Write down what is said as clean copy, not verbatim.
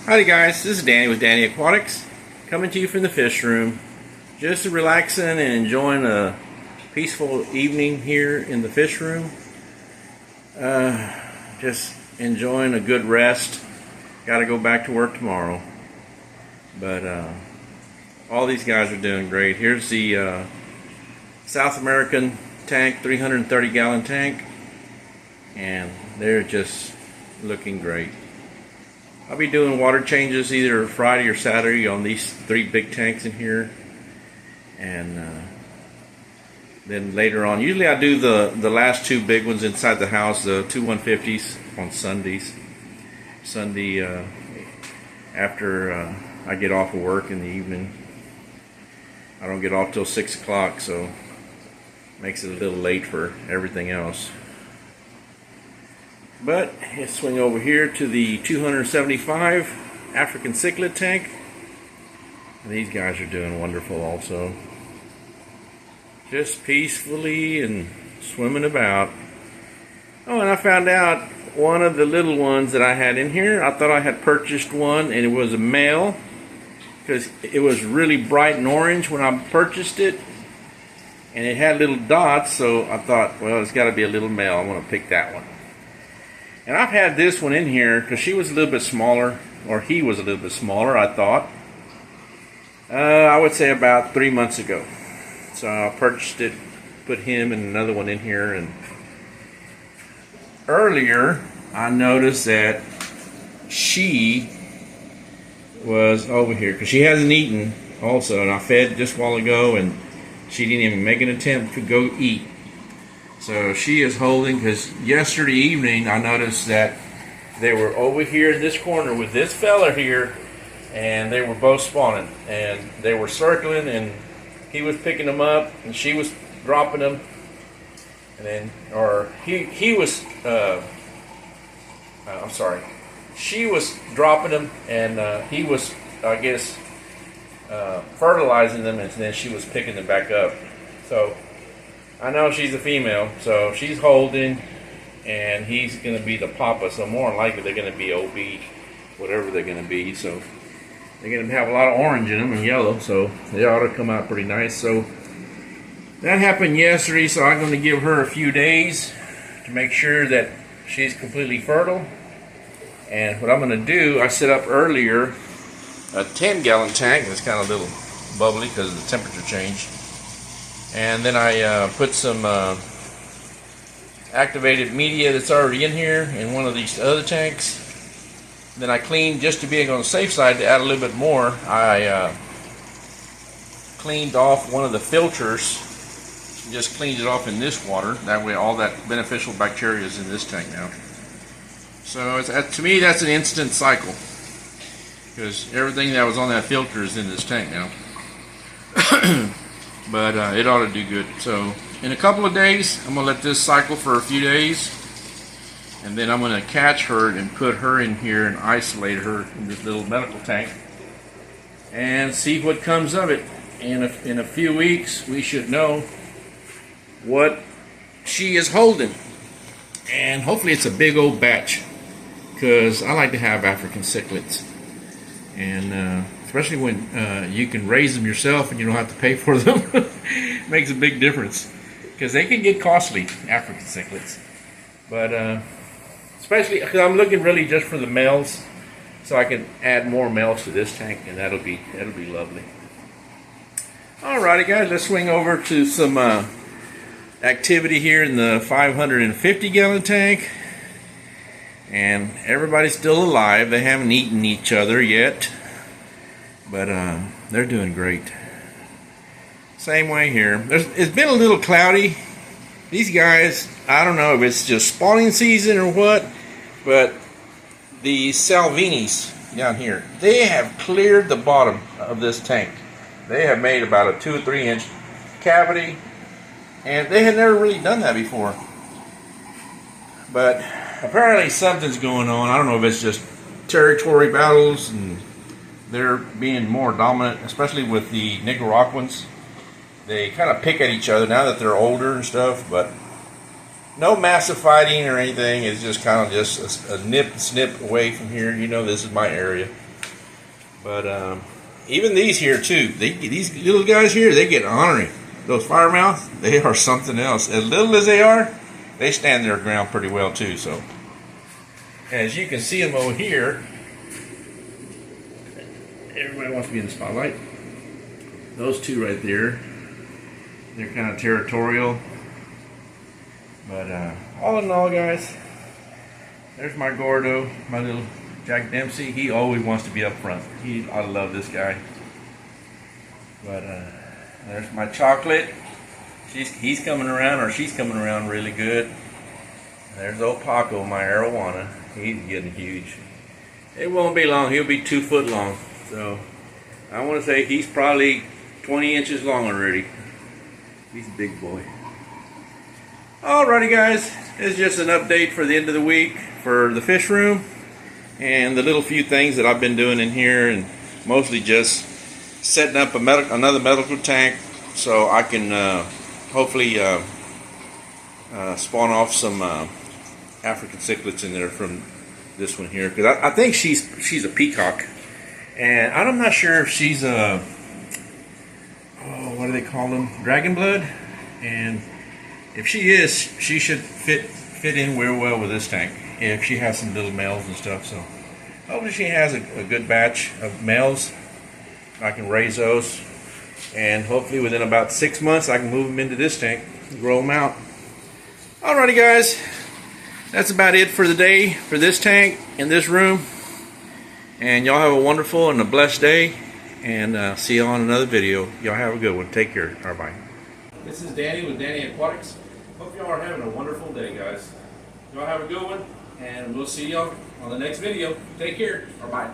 Howdy guys, this is Danny with Danny Aquatics, coming to you from the fish room. Just relaxing and enjoying a peaceful evening here in the fish room. Just enjoying a good rest. Got to go back to work tomorrow. But all these guys are doing great. Here's the South American tank, 330 gallon tank. And they're just looking great. I'll be doing water changes either Friday or Saturday on these three big tanks in here, and then later on, usually I do the last two big ones inside the house, the two 150s on Sundays. Sunday after I get off of work in the evening. I don't get off till 6 o'clock, so makes it a little late for everything else. But let's swing over here to the 275 African cichlid tank. These guys are doing wonderful also. Just peacefully and swimming about. Oh, and I found out one of the little ones that I had in here, I thought I had purchased one and it was a male, because it was really bright and orange when I purchased it. And it had little dots, so I thought, well, it's got to be a little male. I want to pick that one. And I've had this one in here because she was a little bit smaller, or he was a little bit smaller, I thought. I would say about 3 months ago. So I purchased it, put him and another one in here. And earlier, I noticed that she was over here because she hasn't eaten also. And I fed just a while ago, and she didn't even make an attempt to go eat. So she is holding, because yesterday evening I noticed that they were over here in this corner with this fella here, and they were both spawning, and they were circling, and he was picking them up and she was dropping them, and then, or he was I'm sorry, she was dropping them, and he was, I guess, fertilizing them, and then she was picking them back up. So I know she's a female, so she's holding, and he's going to be the papa. So more than likely they're going to be OB, whatever they're going to be. So they're going to have a lot of orange in them and yellow, so they ought to come out pretty nice. So that happened yesterday, so I'm going to give her a few days to make sure that she's completely fertile. And what I'm going to do, I set up earlier a 10-gallon tank. It's kind of a little bubbly because of the temperature change. And then I put some activated media that's already in here in one of these other tanks. Then I cleaned, just to be on the safe side, to add a little bit more, I cleaned off one of the filters. Just cleaned it off in this water. That way all that beneficial bacteria is in this tank now. So to me, that's an instant cycle, because everything that was on that filter is in this tank now. But it ought to do good. So in a couple of days, I'm going to let this cycle for a few days, and then I'm going to catch her and put her in here and isolate her in this little medical tank and see what comes of it. And in a few weeks, we should know what she is holding. And hopefully it's a big old batch, because I like to have African cichlids. And especially when you can raise them yourself and you don't have to pay for them. It makes a big difference, because they can get costly, African cichlids. But especially because I'm looking really just for the males, so I can add more males to this tank, and that'll be lovely. Alrighty guys, let's swing over to some activity here in the 550 gallon tank. And everybody's still alive. They haven't eaten each other yet, but they're doing great. Same way here. It's been a little cloudy. These guys, I don't know if it's just spawning season or what, but the Salvinis down here, they have cleared the bottom of this tank. They have made about a 2 or 3 inch cavity, and they had never really done that before. But apparently something's going on. I don't know if it's just territory battles and they're being more dominant, especially with the Nicaraguans. They kind of pick at each other now that they're older and stuff, but no massive fighting or anything. It's just kind of just a nip snip away from here. You know, this is my area. But even these here too, these little guys here, they get ornery. Those firemouth, they are something else. As little as they are, they stand their ground pretty well too. So as you can see them over here, everybody wants to be in the spotlight. Those two right there, they're kind of territorial. But all in all, guys, there's my Gordo, my little Jack Dempsey. He always wants to be up front. I love this guy. But there's my Chocolate. He's coming around, or she's coming around really good. There's old Paco, my Arowana. He's getting huge. It won't be long. He'll be 2 foot long. So I want to say he's probably 20 inches long already. He's a big boy. Alrighty, guys. It's just an update for the end of the week for the fish room and the little few things that I've been doing in here, and mostly just setting up another medical tank so I can hopefully spawn off some African cichlids in there from this one here, because I think she's a peacock, and I'm not sure if she's a what do they call them, dragon blood, and if she is, she should fit in real well with this tank if she has some little males and stuff. So hopefully she has a good batch of males. I can raise those, and hopefully within about 6 months I can move them into this tank and grow them out. Alrighty, guys, that's about it for the day for this tank in this room, and y'all have a wonderful and a blessed day, and see you on another video. Y'all have a good one. Take care. Bye. This is Danny with Danny Aquatics. Hope y'all are having a wonderful day, guys. Y'all have a good one, and we'll see y'all on the next video. Take care. Bye.